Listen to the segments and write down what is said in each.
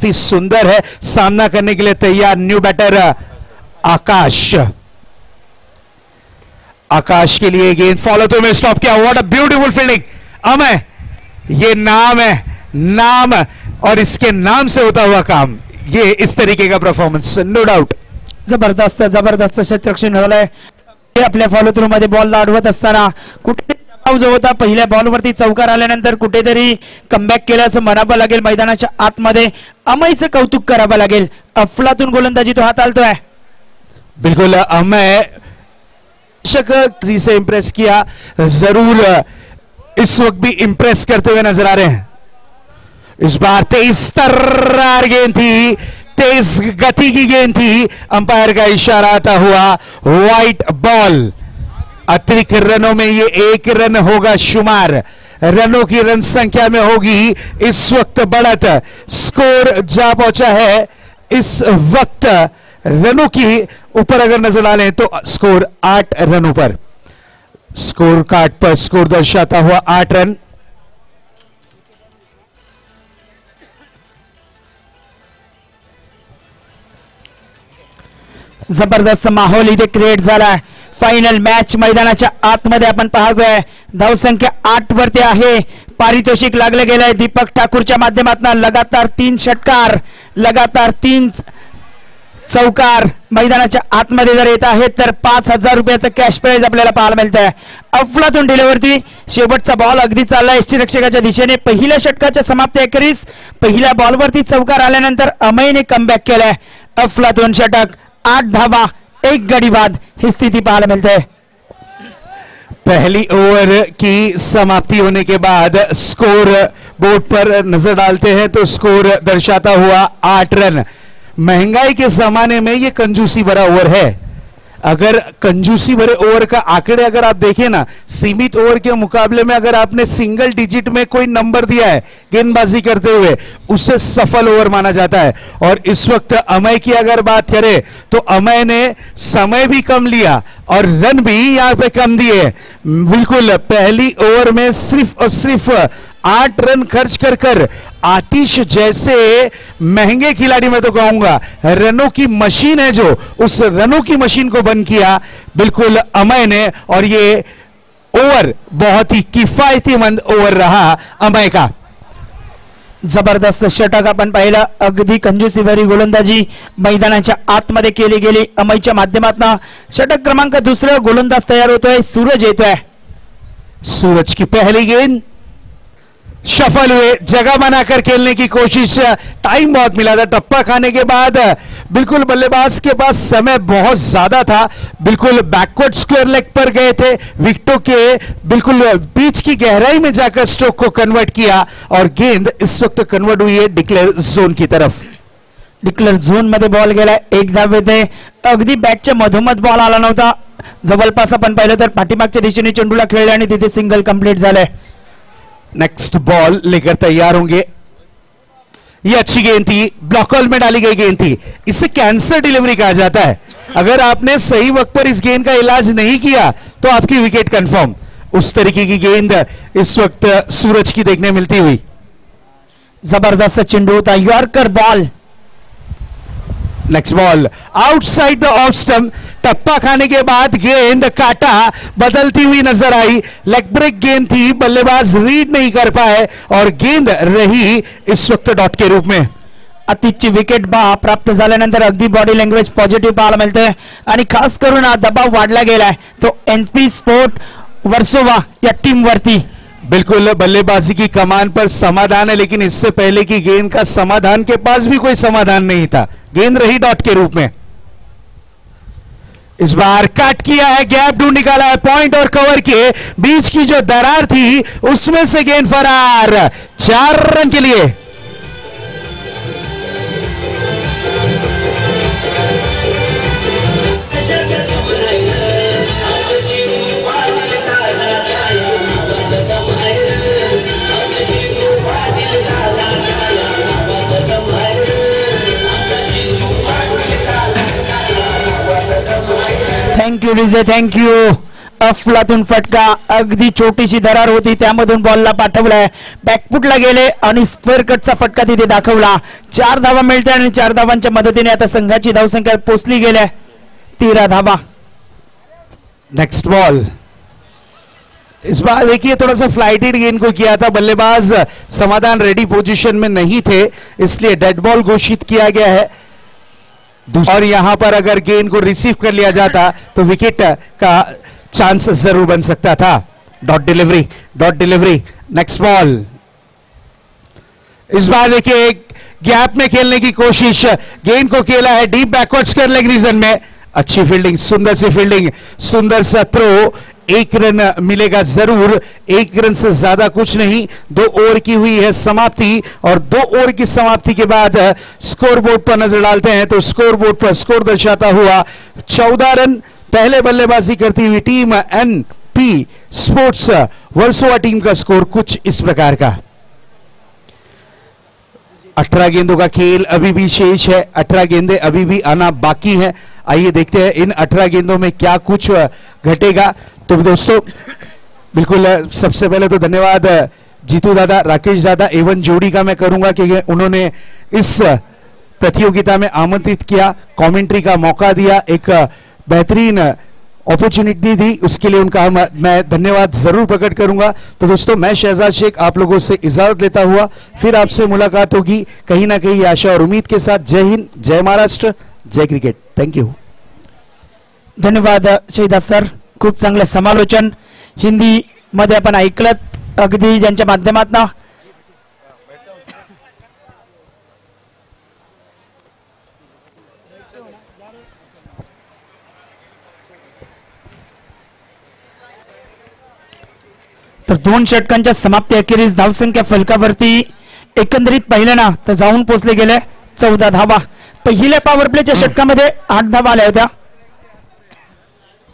काफी सुंदर है, सामना करने के लिए तैयार न्यू बैटर आकाश। आकाश के लिए गेंद फॉलो थ्रू में स्टॉप किया। What a beautiful fielding. Amay, ये नाम है, नाम, और इसके नाम से होता हुआ काम, ये इस तरीके का परफॉर्मन्स, नो डाउट। जबरदस्त जबरदस्त क्षेत्ररक्षण झालंय आपल्या फॉलो थ्रू मध्ये बॉल अडवत असताना कुठे दबाव जो होता पहिल्या बॉलवरती चौकार आल्यानंतर कुठेतरी कमबॅक केल्याचं म्हणावं लागेल। मैदानाच्या आतमध्ये अमयचं कौतुक करावं लागेल। अफलातून गोलंदाजी तो हाताळतोय। बिल्कुल अमय जी से इंप्रेस किया, जरूर इस वक्त भी इंप्रेस करते हुए नजर आ रहे हैं। इस बार तेज तर्रार गेंद थी, तेज गति की गेंद थी, अंपायर का इशारा आता हुआ व्हाइट बॉल। अतिरिक्त रनों में ये 1 रन होगा शुमार, रनों की रन संख्या में होगी इस वक्त बढ़त। स्कोर जा पहुंचा है इस वक्त रनों की ऊपर अगर नजर डालें तो स्कोर 8 रनों पर, स्कोर कार्ड पर स्कोर दर्शाता हुआ 8 रन। जबरदस्त माहोल इथे क्रिएट झालाय। फायनल मॅच मैदानाच्या आतमध्ये आपण पाहतोय। धावसंख्या 8 वरती आहे। पारितोषिक लागले गेलंय दीपक ठाकूरच्या माध्यमातून। लगातार 3 षटकार, लगातार 3 चौकार मैदानाच्या आतमध्ये जर येत आहेत तर 5000 रुपयाचं कॅश प्राइज आपल्याला पाहायला मिळतंय। अफलातून डिलिव्हरी, शेवटचा बॉल अगदी चाललाय यष्टीरक्षकाच्या दिशेने। पहिल्या षटकाच्या समाप्ती अखेरीस पहिल्या बॉलवरती चौकार आल्यानंतर अमयने कमबॅक केलाय। अफलातून षटक, 8 धावा, 1 गडी बाद, ही स्थिति पाहायला मिलते है। पहली ओवर की समाप्ति होने के बाद स्कोर बोर्ड पर नजर डालते हैं तो स्कोर दर्शाता हुआ 8 रन। महंगाई के जमाने में ये कंजूसी भरा ओवर है। अगर कंजूसी भरे ओवर का आंकड़े अगर आप देखें ना, सीमित ओवर के मुकाबले में अगर आपने सिंगल डिजिट में कोई नंबर दिया है गेंदबाजी करते हुए, उसे सफल ओवर माना जाता है। और इस वक्त अमय की अगर बात करें तो अमय ने समय भी कम लिया और रन भी यहां पे कम दिए। बिल्कुल पहली ओवर में सिर्फ और सिर्फ 8 रन खर्च कर कर आतिश जैसे महंगे खिलाड़ी, मैं तो कहूंगा रनों की मशीन है जो, उस रनों की मशीन को बंद किया बिल्कुल अमय ने। और ये ओवर बहुत ही किफायतीमंद ओवर रहा अमय का। जबरदस्त षटक आपण पाहिलं। अगदी कंजूसी भरी गोलंदाजी मैदानाच्या आतमध्ये केली गेली अमयच्या माध्यमातून। षटक क्रमांक 2 गोलंदाज तयार होतोय, सूरज येतोय। सूरज की पहली गेंद सफल हुए, जगह बनाकर खेलने की कोशिश, टाइम बहुत मिला था। टप्पा खाने के बाद बिल्कुल बल्लेबाज के पास समय बहुत ज्यादा था, बिल्कुल बैकवर्ड स्क्वायर लेग पर गए थे, विकेटों के बिल्कुल बीच की गहराई में जाकर स्ट्रोक को कन्वर्ट किया और गेंद इस वक्त कन्वर्ट हुई है डिक्लेअर जोन की तरफ। डिक्लेअर झोन मध्ये बॉल गेलाय, 1 धाव येते। अगदी बॅटच्या मधोमध बॉल आला नव्हता। जवळपास आपण पाहिलं तर पाठीमागच्या दिशेने चेंडूला खेळले आणि तिथे सिंगल कंप्लीट झाले। नेक्स्ट बॉल लेकर तैयार होंगे। ये अच्छी गेंद थी, ब्लॉक होल में डाली गई गेंद थी, इसे कैंसर डिलीवरी कहा जाता है। अगर आपने सही वक्त पर इस गेंद का इलाज नहीं किया तो आपकी विकेट कंफर्म। उस तरीके की गेंद इस वक्त सूरज की देखने मिलती हुई। जबरदस्त चेंडू होता, yorker ball. Next ball outside the off stump, टप्पा खाने के बाद गेंद काटा बदलती हुई नजर आई। लेग ब्रेक गेंद थी, बल्लेबाज रीड नहीं कर पाए और गेंद रही इस वक्त डॉट के रूप में। अतिची विकेट प्राप्त झाल्यानंतर अगदी बॉडी लँग्वेज पॉझिटिव्ह पाहायला मिळते आणि खास करून दबाव वाढला गेलाय तो एनपी स्पोर्ट वर्सोवा या टीम वरती। बिल्कुल बल्लेबाजी की कमान पर समाधान है, लेकिन इससे पहले की गेंद का समाधान के पास भी कोई समाधान नहीं था, गेंद रही डॉट के रूप में। इस बार कट किया है, गैप ढूंढ निकाला है, पॉइंट और कवर के बीच की जो दरार थी उसमें से गेंद फरार, 4 रन के लिए। थँक्यू विजय, थँक्यू। अफलातून फटका, अगदी छोटीशी दरार होती त्यामधून बॉलला पाठवलाय, बॅकफुटला गेले आणि स्क्वेअर कटचा फटका तिथे दाखवला. 4 धावा मिळते आणि 4 धावांच्या मदतीने आता संघाची धावसंख्या पोचली गेल्या 13 धावा. Next ball. इस बार देखिए थोड़ा सा फ्लाइटेड गेंद को किया था, बल्लेबाज समाधान रेडी पोजीशन में नहीं थे, इसलिए डेड बॉल घोषित किया गया है. और यहां पर अगर गेंद को रिसीव कर लिया जाता तो विकेट का चांस जरूर बन सकता था. Dot delivery. Next ball. इस बार देखिए एक गैप में खेलने की कोशिश, गेंद को खेला है deep backward square leg region में. अच्छी फील्डिंग, सुंदर सी फील्डिंग, सुंदर सा थ्रो. 1 रन मिलेगा जरूर, 1 रन से ज्यादा कुछ नहीं. 2 ओवर की हुई है समाप्ति और 2 ओवर की समाप्ति के बाद स्कोर बोर्ड पर नजर डालते हैं तो स्कोर बोर्ड पर स्कोर दर्शाता हुआ 14 रन. पहले बल्लेबाजी करती हुई team NP sports Versova team का स्कोर कुछ इस प्रकार का. 18 गेंदों का खेल अभी भी शेष है, 18 गेंदें अभी भी आना बाकी हैं. आइए देखते हैं इन 18 गेंदों में क्या कुछ घटेगा. तो दोस्तों बिल्कुल सबसे पहले तो धन्यवाद जीतू दादा, राकेश दादा एवं जोड़ी का मैं करूंगा कि उन्होंने इस प्रतियोगिता में आमंत्रित किया, कमेंट्री का मौका दिया, एक बेहतरीन अपॉर्चुनिटी दी, उसके लिए उनका मैं धन्यवाद जरूर प्रकट करूंगा. तो दोस्तों मैं शहजाद शेख आप लोगों से इजाजत लेता हुआ फिर आपसे मुलाकात होगी कहीं ना कहीं आशा और उम्मीद के साथ. जय हिंद, जय महाराष्ट्र, जय क्रिकेट. Thank you. धन्यवाद शहीदा सर, खूप चांगलं समालोचन हिंदी मध्ये आपण ऐकलं अगदी ज्यांच्या माध्यमातून. तर 2 षटकांच्या समाप्ती अखेरीस धावसंख्या फलकावरती एकंदरीत पाहिलं ना तर जाऊन पोचले गेले 14 धावा. पहिल्या पॉवर प्लेच्या षटकामध्ये 8 धावा आल्या होत्या.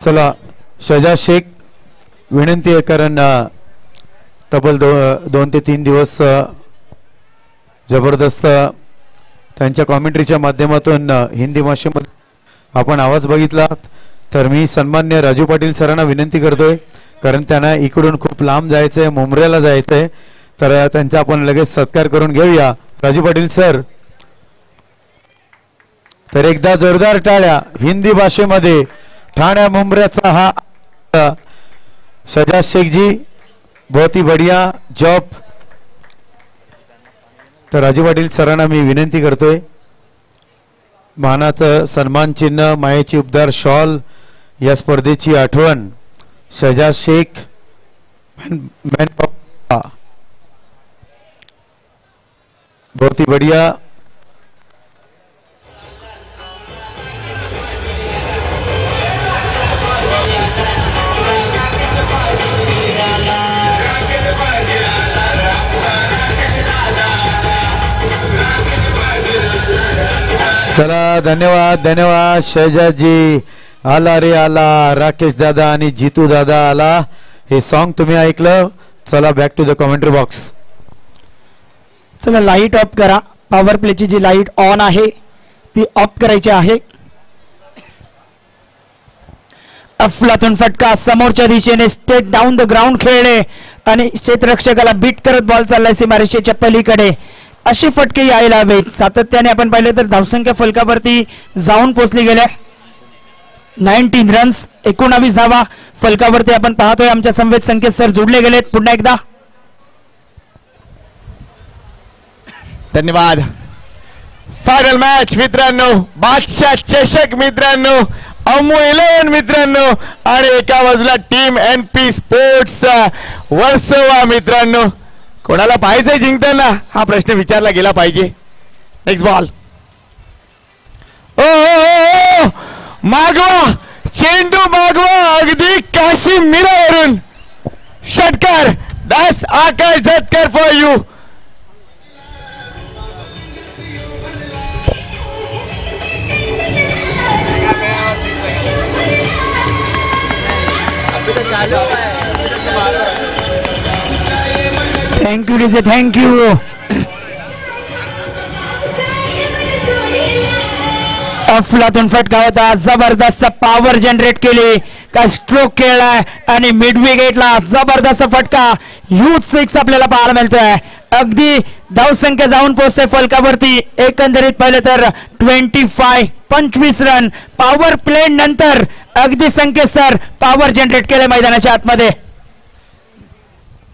चला शहजाद शेख विनंती आहे, कारण तब्बल 2 ते 3 दिवस जबरदस्त त्यांच्या कॉमेंट्रीच्या माध्यमातून हिंदी भाषेमध्ये आपण आवाज बघितला. तर मी सन्मान्य राजू पाटील सरांना विनंती करतोय, कारण त्यांना इकडून खूप लांब जायचंय, मुंबईला जायचंय, तर त्यांचा आपण लगेच सत्कार करून घेऊया. राजू पाटील सर, तर एकदा जोरदार टाळ्या हिंदी भाषेमध्ये. ठाण्या मुंबऱ्याचा हा शहजाद शेख जी, बहुत ही बढ़िया जॉब. तर राजू पाटील सरांना मी विनंती करतोय, मानाचं सन्मान चिन्ह, मायेची उबदार शॉल, या स्पर्धेची आठवण शहजाद शेख बहुत ही बढ़िया. चला धन्यवाद शहजाद जी. आला रे आला, राकेश दादा आणि जीतू दादा आला. हे सॉन्ग तुम्ही ऐकलं. चला back to the commentary box. चला लाईट ऑफ करा. पॉवर प्लेची जी लाईट ऑन आहे ती ऑफ करायची आहे. अफलातून फटका समोरच्या दिशेने स्टेट डाऊन द ग्राउंड खेळले आणि क्षेत्ररक्षकाला बीट करत बॉल चाललाय सीमारेषेच्या पलीकडे. असे फटके यायला हवेत. सातत्याने आपण पाहिलं तर धावसंख्या फलकावरती जाऊन पोहोचली गेल्या 19 रन्स, 19 धावा फलकावरती आपण पाहतोय. आमच्या संवेद संकेत सर जोडले गेलेत पुन्हा एकदा. धन्यवाद. फायनल मॅच मित्रांनो, बादशाह चषक मित्रांनो, अमू 11 मित्रांनो आणि एका बाजूला टीम एनपी स्पोर्ट्स वर्सोवा मित्रांनो. कोणाला पाहायचंय जिंकताना हा प्रश्न विचारला गेला पाहिजे. Next ball. ओ मागवा, चेंडू मागवा अगदी काशी मीरावरून. षटकार 10 Akash Jhatkar for you. Thank you DJ, thank you. अफलातून फटका होता, जबरदस्त पॉवर जनरेट केली. काय स्ट्रोक खेळलाय आणि मिड विकेटला जबरदस्त फटका, ह्यूज सिक्स आपल्याला पाहायला मिळतोय. अगदी धावसंख्या जाऊन पोहोचते फलकावरती. एकंदरीत पाहिलं तर 25 रन पॉवर प्ले नंतर अगदी संकेत पॉवर जनरेट केले मैदानाच्या आतमध्ये.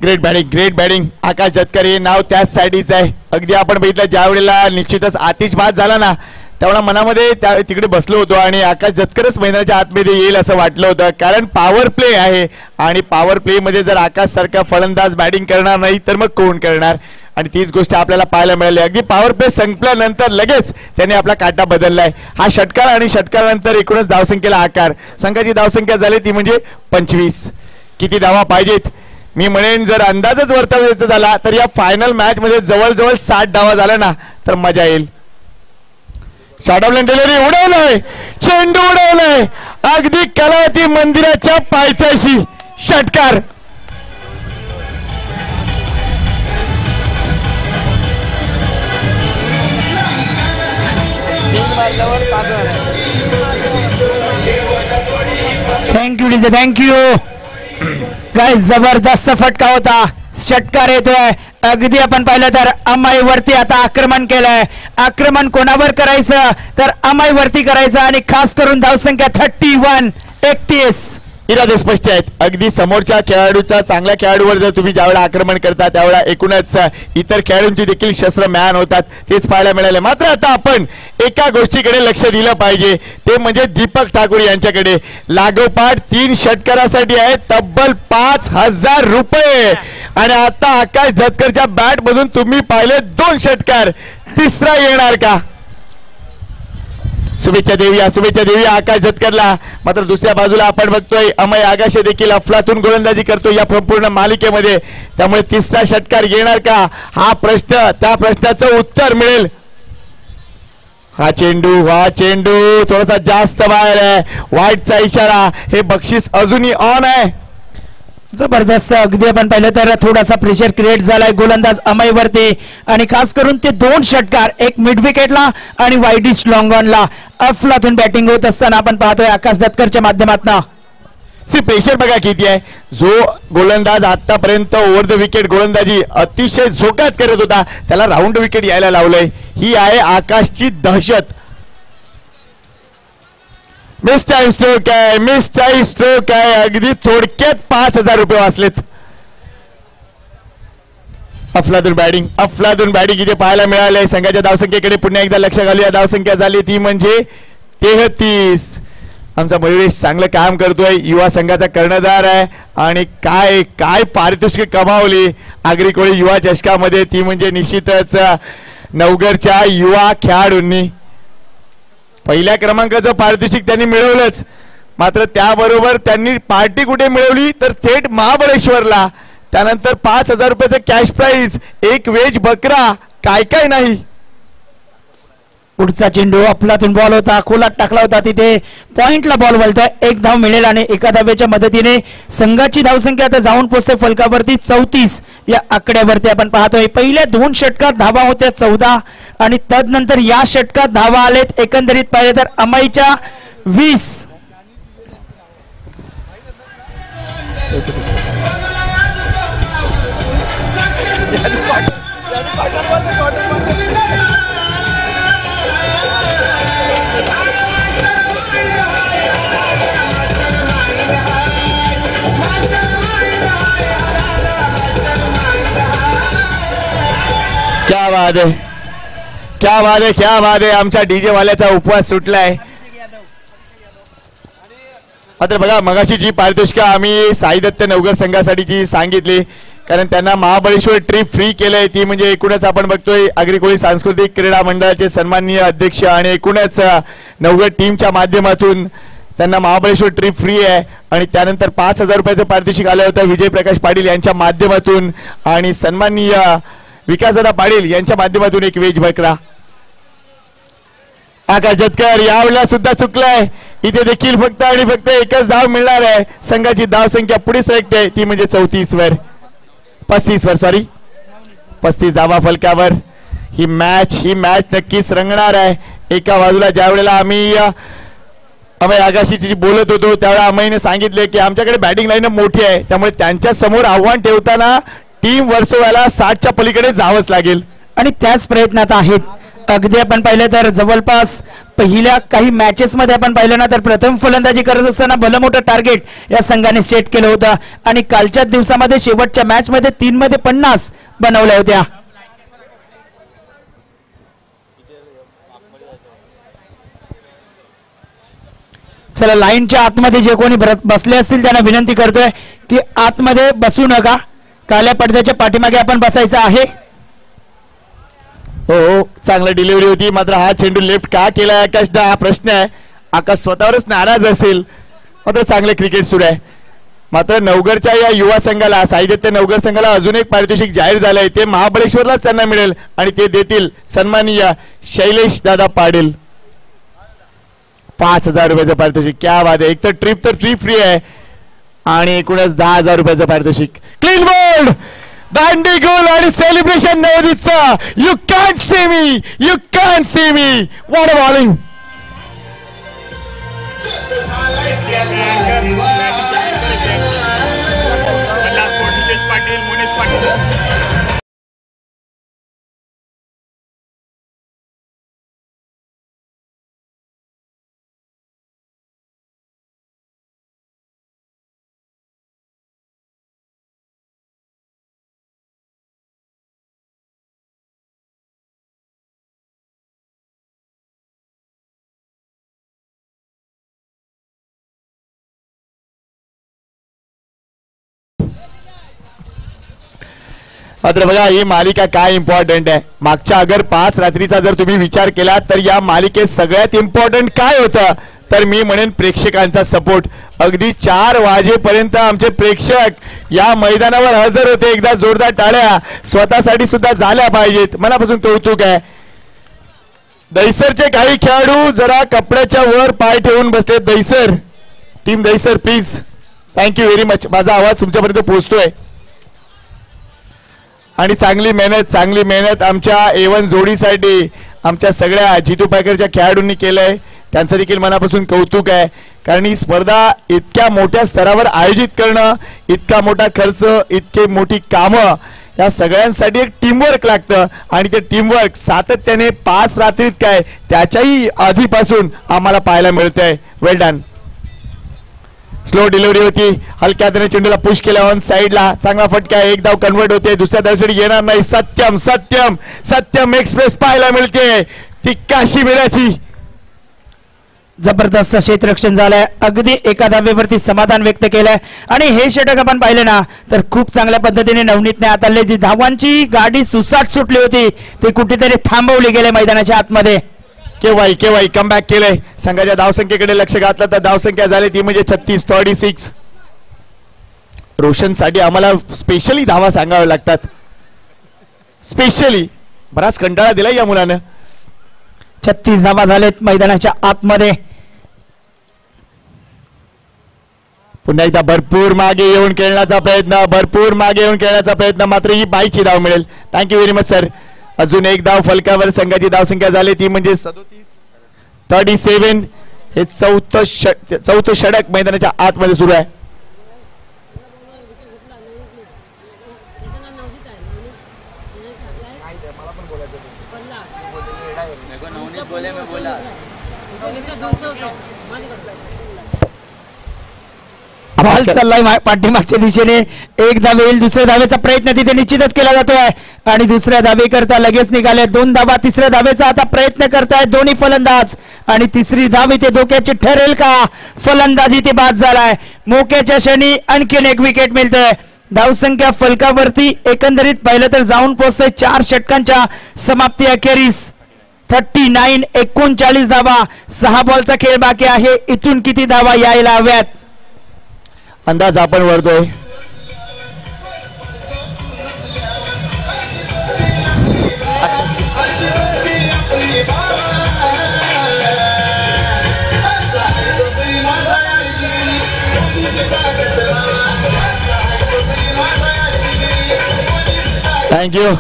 ग्रेट बॅटिंग आकाश जतकर हे नाव त्याच साईडीच आहे. अगदी आपण बघितलं ज्या वेळेला निश्चितच आतिषबाद झाला ना तेवढा मनामध्ये तिकडे बसलो होतो आणि आकाश जतकरच मैदानाच्या आतमध्ये येईल असं वाटलं होतं, कारण पॉवर प्ले आहे आणि पॉवर प्ले मध्ये जर आकाश सारखा फलंदाज बॅटिंग करणार नाही तर मग कोण करणार, आणि तीच गोष्ट आपल्याला पाहायला मिळाली. अगदी पॉवर प्ले संपल्यानंतर लगेच त्याने आपला काटा बदललाय. हा षटकार आणि षटकारानंतर एकूणच धावसंख्येला आकार. संघाची धावसंख्या झाली ती म्हणजे 25. किती धावा पाहिजेत? मी म्हणेन जर अंदाजच वर्तवायचा झाला तर या फायनल मॅच मध्ये जवळजवळ 60 धावा झाला ना तर मजा येईल. शॉर्ट ऑफ लेन डिलिव्हरी, उडवलंय चेंडू, उडवलंय अगदी कलावती मंदिराच्या पायथ्याशी षटकार. थँक्यू काय जबरदस्त फटका होता. षटकार येतोय. अगदी आपण पाहिलं तर अमाईवरती आता आक्रमण केलंय. आक्रमण कोणावर करायचं तर अमाईवरती करायचं आणि खास करून धावसंख्या 31. इरादे स्पष्ट आहेत. अगदी समोरच्या खेळाडूच्या चांगल्या खेळाडूवर जर तुम्ही ज्यावेळेला आक्रमण करता त्यावेळेला एकूणच इतर खेळाडूंची देखील शस्त्र म्यान होतात, तेच पाहायला मिळाले. मात्र आता आपण एका गोष्टीकडे लक्ष दिलं पाहिजे, ते म्हणजे दीपक ठाकूर यांच्याकडे. लागोपाठ 3 षटकारासाठी आहे तब्बल 5,000 रुपये, आणि आता आकाश झतकरच्या बॅट मधून तुम्ही पाहिले 2 षटकार, तिसरा येणार का? शुभेच्छा देऊया आकाश झतकरला. मात्र दुसऱ्या बाजूला आपण बघतोय अमय आगाशे देखील अफलातून गोलंदाजी करतो या संपूर्ण मालिकेमध्ये. त्यामुळे तिसरा षटकार येणार का हा प्रश्न, त्या प्रश्नाचं उत्तर मिळेल. हा चेंडू थोडासा जास्त बाहेर आहे, वाईटचा इशारा. हे बक्षीस अजूनही ऑन आहे. जबरदस्त. अगदी आपण पाहिलं तर थोडासा प्रेशर क्रिएट झालाय गोलंदाज अमयवरती, आणि खास करून ते 2 षटकार, एक मिड विकेटला आणि वाईडिश लॉंग ऑनला अफलातून बॅटिंग होत असताना आपण पाहतोय आकाश झतकरच्या माध्यमातून. प्रेशर बघा किती आहे. जो गोलंदाज आतापर्यंत ओव्हर द विकेट गोलंदाजी अतिशय झोकात करत होता त्याला राऊंड विकेट यायला लावलंय. ही आहे आकाशची दहशत. मिस टाइम स्ट्रोक आहे. अगदी थोडक्यात 5,000 रुपये वाचलेत. अफलातून बॅटिंग इथे पाहायला मिळाले. संघाच्या धावसंख्येकडे पुन्हा एकदा लक्ष घालूया. धावसंख्या झाली ती म्हणजे 33. आमचा मयुरेश चांगलं काम करतोय, युवा संघाचा कर्णधार आहे, आणि काय पारितोषिक कमावली आगरी कोळी युवा चषकामध्ये, ती म्हणजे निश्चितच नवगरच्या युवा खेळाडूंनी. पहिल्या क्रमांकाचं पारितोषिक त्यांनी मिळवलंच, मात्र त्याबरोबर त्यांनी पार्टी कुठे मिळवली तर थेट महाबळेश्वरला. त्यानंतर 5,000 रुपयाचं कॅश प्राइज, एक वेज बकरा, काय नाही. पुढचा चेंडू अफलातून बॉल होता, खोलात टाकला होता, तिथे पॉइंटला बॉल वळतोय. 1 धाव मिळेल आणि एका धावेच्या मदतीने संघाची धावसंख्या आता जाऊन पोहोचते फलकावरती 34 या आकड्यावरती. आपण पाहतोय पहिल्या 2 षटकात धावा होत्या 14 आणि तदनंतर या षटकात धावा आलेत एकंदरीत पाहिले तर अमाईच्या 20. क्या बात आहे. आमच्या डीजे वाल्याचा उपवास सुटलाय. मात्र बघा मगाशी जी पारितोषिक आम्ही साई दत्त नवगर संघासाठीची सांगितली, कारण त्यांना महाबळेश्वर ट्रिप फ्री केलंय, ती म्हणजे एकूणच आपण बघतोय आगरी कोळी सांस्कृतिक क्रीडा मंडळाचे सन्माननीय अध्यक्ष आणि एकूणच नवगर टीमच्या माध्यमातून त्यांना महाबळेश्वर ट्रिप फ्री आहे. आणि त्यानंतर 5,000 रुपयाचं पारितोषिक आलं होतं विजय प्रकाश पाटील यांच्या माध्यमातून आणि सन्माननीय विकासदादा पाटील यांच्या माध्यमातून एक वेज बकरा. आकाश झतकर यावेळेला सुद्धा चुकलाय. इथे देखील फक्त आणि फक्त एकच धाव मिळणार आहे. संघाची धाव संख्या पुढे सरकते, ती म्हणजे 35 धावा फलकावर. ही मॅच नक्कीच रंगणार आहे. एका बाजूला ज्या वेळेला आम्ही अमय आगाशीची जी बोलत होतो त्यावेळेला अमयने सांगितले की आमच्याकडे बॅटिंग लाईन मोठी आहे, त्यामुळे त्यांच्या समोर आव्हान ठेवताना टीम वर्सोवाला 60च्या पलीकडे जावंच लागेल आणि त्याच प्रयत्नात आहेत. अगदी आपण पाहिलं तर जवळपास पहिल्या काही मॅचेस मध्ये आपण पाहिलं ना तर प्रथम फलंदाजी करत असताना भलं मोठं टार्गेट या संघाने सेट केलं होतं आणि कालच्या दिवसामध्ये शेवटच्या मॅच मध्ये 3 मध्ये 50 बनवल्या होत्या. चला लाईनच्या आतमध्ये जे कोणी बसले असतील त्यांना विनंती करतोय की आतमध्ये बसू नका, काळ्या पडद्याच्या पाठीमागे आपण बसायचं आहे. हो चांगली डिलिव्हरी होती, मात्र हा चेंडू लेफ्ट का केला आकाशने हा प्रश्न आहे. आकाश स्वतःवरच नाराज असेल, मात्र चांगले क्रिकेट सुरू आहे. मात्र नवगडच्या या युवा संघाला साहित्य नवगड संघाला अजून एक पारितोषिक जाहीर झालंय, ते महाबळेश्वरलाच त्यांना मिळेल आणि ते देतील सन्माननीय शैलेश दादा पाटील. 5,000 रुपयाचं पारितोषिक. क्या बात आहे. एक तर ट्रिप फ्री आहे आणि एकूणच 10,000 रुपयाचं पारितोषिक. क्लीन बोल्ड दांडी गोल आणि सेलिब्रेशन नवदीतचा. You can't see me, you can't see me. What a bowling. मात्र बघा ही मालिका काय इम्पॉर्टंट आहे. मागच्या अगर 5 रात्रीचा जर तुम्ही विचार केला तर या मालिकेत सगळ्यात इम्पॉर्टंट काय होतं तर मी म्हणेन प्रेक्षकांचा सपोर्ट. अगदी 4 वाजेपर्यंत आमचे प्रेक्षक या मैदानावर हजर होते. एकदा जोरदार टाळ्या स्वतःसाठी सुद्धा झाल्या पाहिजेत. मनापासून कौतुक आहे. दहिसरचे काही खेळाडू जरा कपड्याच्या वर पाय ठेवून बसले. Dahisar team Dahisar please, thank you very much. माझा आवाज तुमच्यापर्यंत पोहोचतोय. आणि चांगली मेहनत आमच्या A1 जोडीसाठी आमच्या सगळ्या जितू पॅकरच्या खेळाडूंनी केलंय. त्यांचं देखील मनापासून कौतुक आहे. कारण ही स्पर्धा इतक्या मोठ्या स्तरावर आयोजित करणं, इतका मोठा खर्च, इतके मोठी कामं, या सगळ्यांसाठी एक टीमवर्क लागतं आणि ते टीमवर्क सातत्याने 5 रात्रीत काय त्याच्याही आधीपासून आम्हाला पाहायला मिळतंय. वेल डन. स्लो डिलिव्हरी होती, हलक्या हाताने चेंडूला पुश केला ऑन साइडला. चांगला फटका, एक धाव कन्वर्ट होते. दुसऱ्या धावसाठी येणार नाही. सत्यम एक्सप्रेस पाहायला मिळते. ती काश्मीराची जबरदस्त क्षेत्ररक्षण झालंय. अगदी एका धावेवरती समाधान व्यक्त केलंय आणि हे षटक आपण पाहिलं ना तर खूप चांगल्या पद्धतीने नवनीतने हाताळले. जी धावांची गाडी सुसाट सुटली होती ती कुठेतरी थांबवली गेले मैदानाच्या आतमध्ये. केव्हाही कमबॅक केलंय. संघाच्या धावसंख्येकडे लक्ष घातलं तर धावसंख्या झाली ती म्हणजे 36. रोशनसाठी आम्हाला स्पेशली धावा सांगाव्या लागतात. स्पेशली बराच कंटाळा दिला या मुलानं. 36 धावा झालेत मैदानाच्या आतमध्ये. पुन्हा एकदा भरपूर मागे येऊन खेळण्याचा प्रयत्न, मात्र ही बाईची धाव मिळेल. Thank you very much sir. अजून एक धाव फलकावर. संघाची धावसंख्या झाली ती म्हणजे 37. हे चौथं षटक मैदानाच्या आतमध्ये सुरू आहे. बॉल चाललाय पाठीमागच्या दिशेने. एक धाव येईल. दुसऱ्या धावेचा प्रयत्न तिथे निश्चितच केला जातोय आणि दुसऱ्या धावे करता लगेच निघाले 2 धावा. तिसऱ्या धावेचा आता प्रयत्न करतायत दोन्ही फलंदाज आणि तिसरी धाव इथे धोक्याची ठरेल का? फलंदाज इथे बाद झालाय. मोक्याच्या क्षणी आणखीन एक विकेट मिळतोय. धावसंख्या फलकावरती एकंदरीत पाहिलं तर जाऊन पोहोचतोय 4 षटकांच्या समाप्ती अखेरीस. 39 39 धावा. 6 बॉलचा खेळ बाकी आहे. इथून किती धावा यायला हव्यात अंदाज आपण वरतोय. थँक्यू.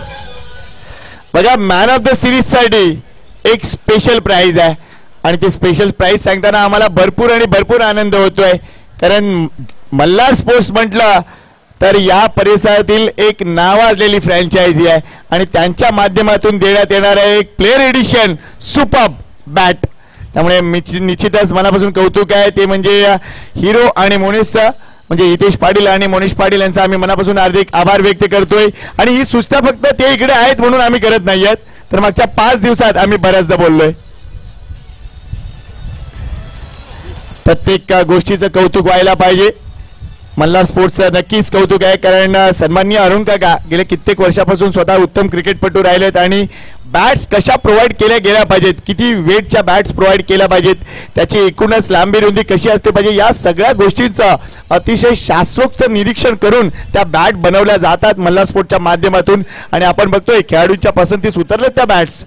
बघा मॅन ऑफ द सिरीज साठी एक स्पेशल प्राइज आहे आणि ते स्पेशल प्राइस सांगताना आम्हाला भरपूर आणि भरपूर आनंद होतोय, कारण मल्हार स्पोर्ट्स म्हटलं तर या परिसरातील एक नावाजलेली फ्रँचायझी आहे आणि त्यांच्या माध्यमातून देण्यात येणार आहे एक प्लेअर एडिशन सुपर्ब बॅट. त्यामुळे निश्चितच मनापासून कौतुक आहे ते म्हणजे हिरो आणि मोनिसचा, म्हणजे हितेश पाटील आणि मोनिश पाटील यांचा आम्ही मनापासून हार्दिक आभार व्यक्त करतोय. आणि ही सूचना फक्त ते इकडे आहेत म्हणून आम्ही करत नाहीयेत, तर मागच्या 5 दिवसात आम्ही बऱ्याचदा बोललोय. प्रत्येक गोष्टीचं कौतुक व्हायला पाहिजे. मल्हार स्पोर्ट्सचं नक्कीच कौतुक आहे, कारण सन्माननीय अरुण काका गेले कित्येक वर्षापासून स्वतः उत्तम क्रिकेटपटू राहिलेत आणि बॅट्स कशा प्रोव्हाइड केल्या गेल्या पाहिजेत, किती वेटच्या बॅट्स प्रोव्हाइड केल्या पाहिजेत, त्याची एकूणच लांबी रुंदी कशी असते पाहिजे, या सगळ्या गोष्टींचं अतिशय शास्त्रोक्त निरीक्षण करून त्या बॅट बनवल्या जातात मल्हार स्पोर्ट्सच्या माध्यमातून. आणि आपण बघतोय खेळाडूंच्या पसंतीस उतरलेत त्या बॅट्स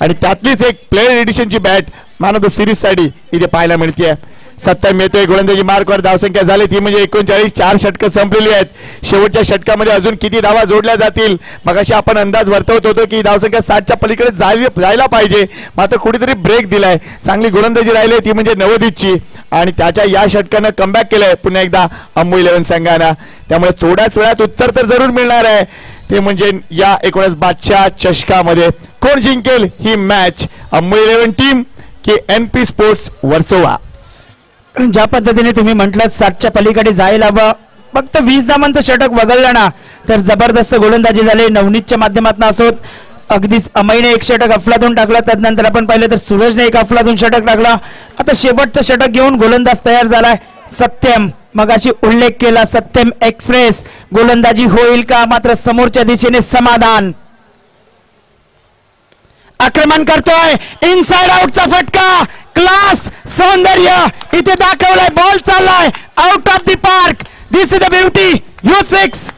आणि त्यातलीच एक प्लेअर एडिशनची bat man of the series साठी इथे पाहायला मिळते. 7 येतोय गोलंदाजी मार्कवर धावसंख्या झाली ती म्हणजे 39, 4 षटकं संपलेली आहेत. शेवटच्या षटकामध्ये अजून किती धावा जोडल्या जातील, मगाशी आपण अंदाज वर्तवत होतो की धावसंख्या 60च्या पलीकडे जायला पाहिजे, मात्र कुठेतरी ब्रेक दिलाय. चांगली गोलंदाजी राहिली ती म्हणजे नवदीपची आणि त्याच्या या षटकानं कमबॅक केलंय पुन्हा एकदा अम्मू 11 संघानं. त्यामुळे थोड्याच वेळात उत्तर तर जरूर मिळणार आहे, ते म्हणजे या 19 बादशाह चषकामध्ये कोण जिंकेल ही मॅच, अम्मू 11 टीम की NP स्पोर्ट्स वर्सोवा. ज्या पद्धतीने तुम्ही म्हटलं 60च्या पलीकडे जायला हवं, फक्त 20 धावांचं षटक वगळलं ना तर जबरदस्त गोलंदाजी झाली नवनीतच्या माध्यमातून असोत. अगदीच अमईने एक षटक अफलातून टाकलं, त्यानंतर आपण पाहिलं तर सूरजने एक अफलातून षटक टाकला. आता शेवटचं षटक घेऊन गोलंदाज तयार झालाय सत्यम. मगाशी उल्लेख केला सत्यम एक्सप्रेस, गोलंदाजी होईल का, मात्र समोरच्या दिशेने समाधान आक्रमण करतोय. इनसाइड आउटचा फटका, क्लास, सौंदर्य इथे दाखवलाय. बॉल चाललाय out of the park. This is the beauty. You 6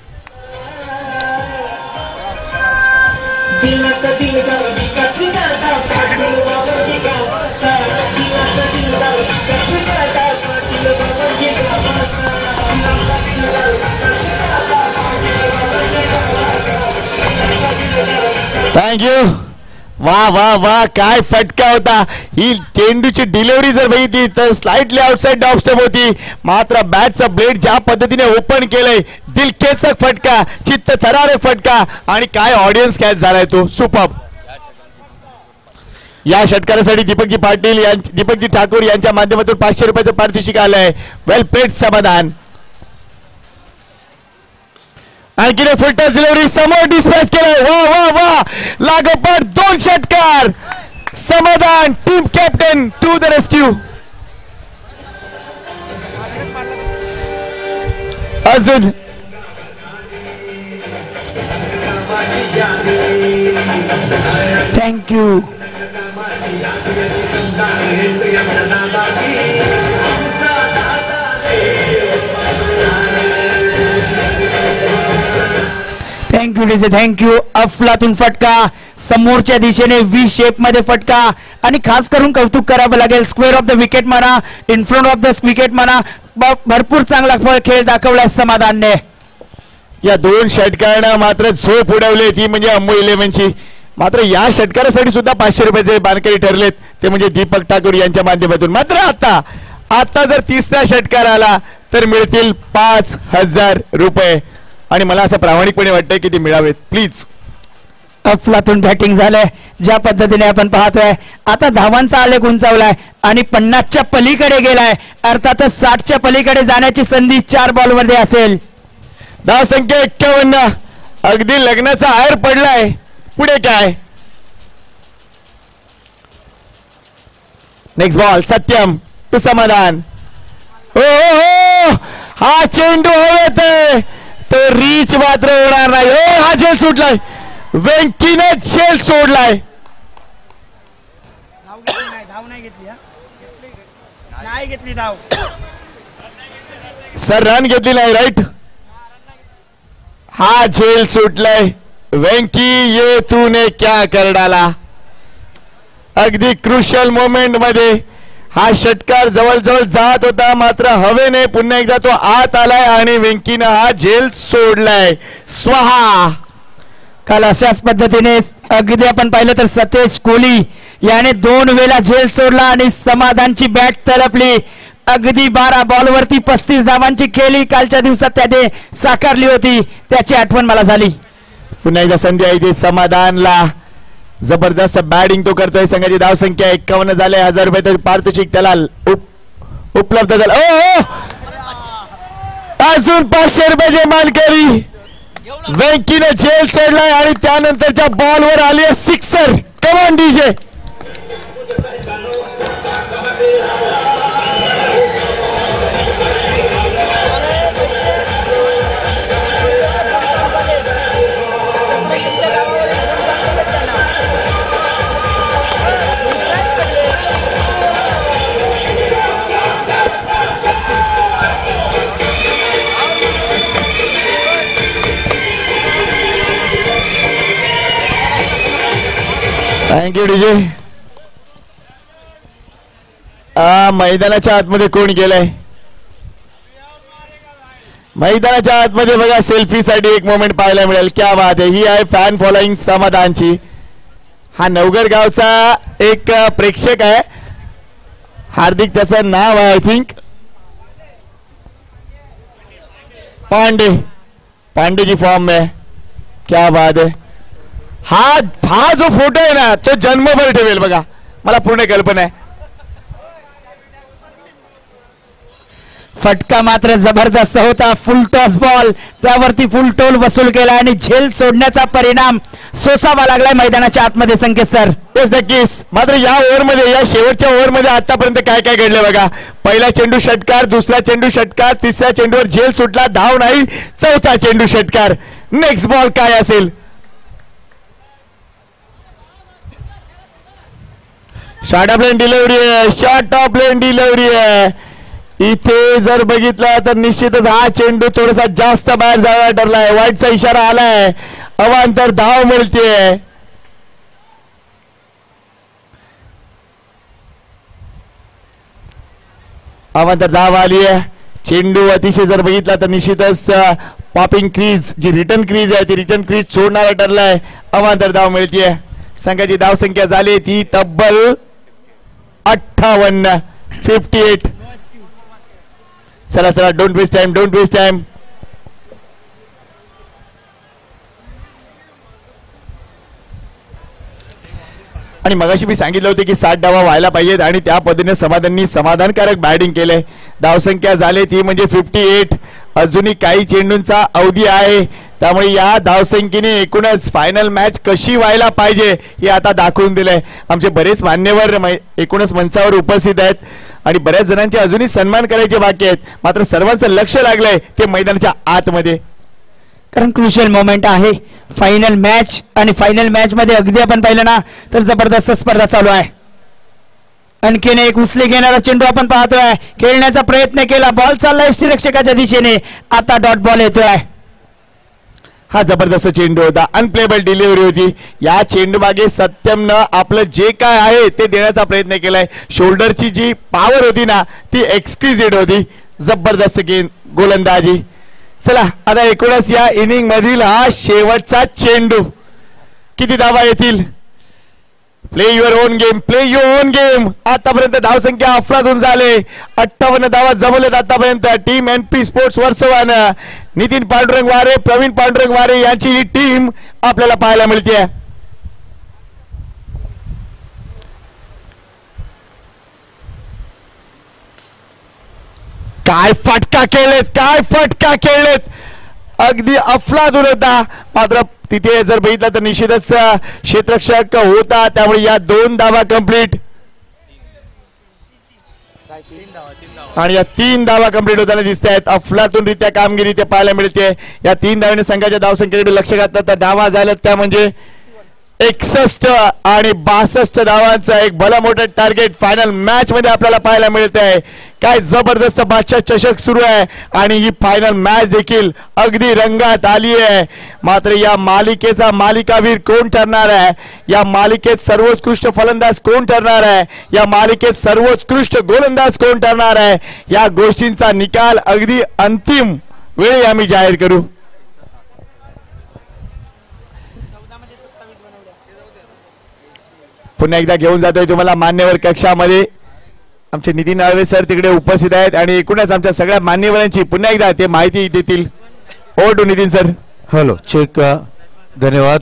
thank you. वा वा वा, काय फटका होता. ही चेंडूची डिलिव्हरी जर बघितली तर स्लाइटली आउटसाइड ऑफ स्टंप होती, मात्र बॅटचं ब्लेड ज्या पद्धतीने ओपन केलंय, दिलखेचक फटका, चित्त थरारक फटका आणि काय ऑडियन्स कॅच झालाय तो सुपर्ब. या षटकारासाठी दीपकजी ठाकूर यांच्या माध्यमातून 500 रुपयाचं पारितोषिक आलंय. वेल प्लेड समाधान. आणखी फुलटस डिलिव्हरी समोर डिस्पॅच केलंय. वा वा वा, लागोपाठ 2 षटकार. Samadhan team captain to the rescue. अजून थँक्यू. Thank you DJ, thank you. अफलातून फटका, समोरच्या दिशेने V शेप मध्ये फटका आणि खास करून कौतुक करावं लागेल स्क्वेअर ऑफ द विकेट म्हणा, in front of the wicket म्हणा, भरपूर चांगला खेळ दाखवलाय समाधानने. या 2 षटकांना मात्र झोप उडवली ती म्हणजे अम्मू 11ची. मात्र या षटकारासाठी सुद्धा 500 रुपयाचे बानकरी ठरलेत, ते म्हणजे दीपक ठाकूर यांच्या माध्यमातून. मात्र आता जर 3रा षटकार आला तर मिळतील 5000 रुपये आणि मला असं प्रामाणिकपणे वाटतंय की ते मिळावेत. प्लीज. अफलातून बॅटिंग झालंय ज्या पद्धतीने आपण पाहतोय. आता धावांचा आलेख उंचावलाय आणि 50च्या पलीकडे गेलाय, अर्थातच 60च्या पलीकडे जाण्याची संधी 4 बॉलमध्ये असेल. धावसंख्या 51, अगदी लग्नाचा आहेर पडलाय. पुढे काय. नेक्स्ट बॉल सत्यम टू समाधान. हो, हा चेंडू हवेत, तो रीच मात्र होणार नाही. हा झेल सुटलाय, वेंकीने झेल सोडलाय. सर रन घेतली नाही, राईट. हा झेल सुटलाय. वेंकी ये तूने क्या कर डाला. अगदी क्रुशियल मोमेंट मध्ये हा षटकार जवळजवळ जात होता, मात्र हवेने पुन्हा एकदा तो आत आलाय आणि वेंकीनं हा झेल सोडलाय. स्वाहा. काल अशाच पद्धतीने अगदी आपण पाहिलं तर सतेज कोहली याने 2 वेळा झेल सोडला आणि समाधानची बॅट तळपली. अगदी 12 बॉलवरती 35 धावांची खेळी कालच्या दिवसात त्याने साकारली होती. त्याची आठवण मला झाली. पुन्हा एकदा संधी आहे ती समाधानला. जबरदस्त बॅटिंग तो करतोय. संघाची धाव संख्या 51 झाले. 1000 रुपये पारितोषिक त्याला उपलब्ध झालं. अजून 500 रुपयाचे मानकरी. वेंकीने झेल सोडलाय आणि त्यानंतरच्या बॉलवर आली सिक्सर. कमान डीजे. Thank you DJ. मैदानाच्या आतमध्ये कोण गेलाय? मैदानाच्या आतमध्ये बघा सेल्फी साठी एक मोमेंट पाहायला मिळेल. क्या बात आहे. ही आहे फॅन फॉलोईंग समाधानची. हा नवगड गावचा एक प्रेक्षक आहे. हार्दिक त्याचं नाव आहे आय थिंक पांडेजी फॉर्म में. क्या बात है. हा जो फोटो आहे ना तो जन्मभर ठेवेल बघा. मला पूर्ण कल्पना आहे. फटका मात्र जबरदस्त होता. फुल टॉस बॉल त्यावरती फुल टोल वसूल केला आणि झेल सोडण्याचा परिणाम सोसावा लागलाय मैदानाच्या आतमध्ये. संकेत सर. तेच नक्कीच. मात्र या ओव्हरमध्ये या शेवटच्या ओव्हरमध्ये आतापर्यंत काय काय घडलं बघा. पहिला चेंडू षटकार, दुसरा चेंडू षटकार, तिसऱ्या चेंडूवर झेल सुटला, धाव नाही, चौथा चेंडू षटकार. नेक्स्ट बॉल काय असेल? शॉर्ट ऑफ लेन डिलिव्हरी आहे. शॉर्ट ऑफ लेन डिलिव्हरी आहे. इथे जर बघितलं तर निश्चितच हा चेंडू थोडासा जास्त बाहेर जायला ठरलाय. वाईटचा इशारा आलाय. अवांतर धाव मिळते. अवांतर धाव आली आहे. चेंडू अतिशय जर बघितला तर निश्चितच पॉपिंग क्रीज जी रिटर्न क्रीज आहे ती रिटर्न क्रीज सोडणारा ठरलाय. अवांतर धाव मिळते. संघाची धाव संख्या झाली ती तब्बल 58. 58. चला डोंट वेस्ट टाइम. आणि मगाशी मी सांगितलं होतं की 60 धावा व्हायला पाहिजेत आणि त्या पद्धतीने समाधानकारक बॅटिंग केलंय. धावसंख्या झाली ती म्हणजे 58. अजूनही काही चेंडूंचा अवधी आहे. त्यामुळे या धावसंख्येने एकूणच फायनल मॅच कशी व्हायला पाहिजे हे आता दाखवून दिलंय. आमचे बरेच मान्यवर एकूणच मंचावर उपस्थित आहेत आणि बऱ्याच जणांचे अजूनही सन्मान करायचे बाकी आहेत. मात्र सर्वांचं लक्ष लागलंय ते मैदानाच्या आतमध्ये. कारण क्रुशियल मोमेंट आहे फायनल मॅच. आणि फायनल मॅच मध्ये अगदी आपण पाहिलं ना तर जबरदस्त स्पर्धा चालू आहे. आणखीन एक उचली घेणारा चेंडू आपण पाहतोय. खेळण्याचा प्रयत्न केला. बॉल चाललाय यष्टीरक्षकाच्या दिशेने. आता डॉट बॉल येतोय. हा जबरदस्त चेंडू होता. अनप्लेबल डिलिव्हरी होती. या चेंडू मागे सत्यमनं आपलं जे काय आहे ते देण्याचा प्रयत्न केलाय. शोल्डरची जी पॉवर होती ना ती एक्सक्विजिट होती. जबरदस्त गोलंदाजी. चला आता एकूणच या इनिंग मधील हा शेवटचा चेंडू. किती धावा येतील? Play your own game. आतापर्यंत धावसंख्या अफलातून झाले. 58 धावा जमवलेत आतापर्यंत. टीम NP स्पोर्ट्स वर्सोवान नितीन पांडुरंग वारे, प्रवीण पांडुरंग वारे यांची ही टीम आपल्याला पाहायला मिळते. काय फटका खेळलेत. अगदी अफलातून होता. मात्र तिथे जर बघितलं तर निश्चितच क्षेत्ररक्षक होता. त्यामुळे या 2 धावा कंप्लीट आणि या 3 धावा कंप्लीट होताना दिसत आहेत. अफलातून रित्या कामगिरी ते पाहायला मिळते. या 3 धावांनी संघाच्या धावसंख्येकडे लक्ष घातलं तर धावा झाल्यात त्या म्हणजे 61 आणि 62 धावांचा एक भला मोठं टार्गेट फायनल मॅच मध्ये आपल्याला पाहायला मिळत आहे. काय जबरदस्त बादशाह चषक सुरू आहे आणि ही फायनल मॅच देखील अगदी रंगात आली आहे. मात्र या मालिकेचा मालिकावीर कोण ठरणार आहे? या मालिकेत सर्वोत्कृष्ट फलंदाज कोण ठरणार आहे? या मालिकेत सर्वोत्कृष्ट गोलंदाज कोण ठरणार आहे? या गोष्टींचा निकाल अगदी अंतिम वेळी आम्ही जाहीर करू. पुन्हा एकदा घेऊन जातोय तुम्हाला मान्यवर कक्षामध्ये. आमचे नितीन आळवे सर तिकडे उपस्थित आहेत आणि एकूणच आमच्या सगळ्या मान्यवरांची पुन्हा एकदा ते माहिती देतील. Over to Nitin sir. Hello check. धन्यवाद.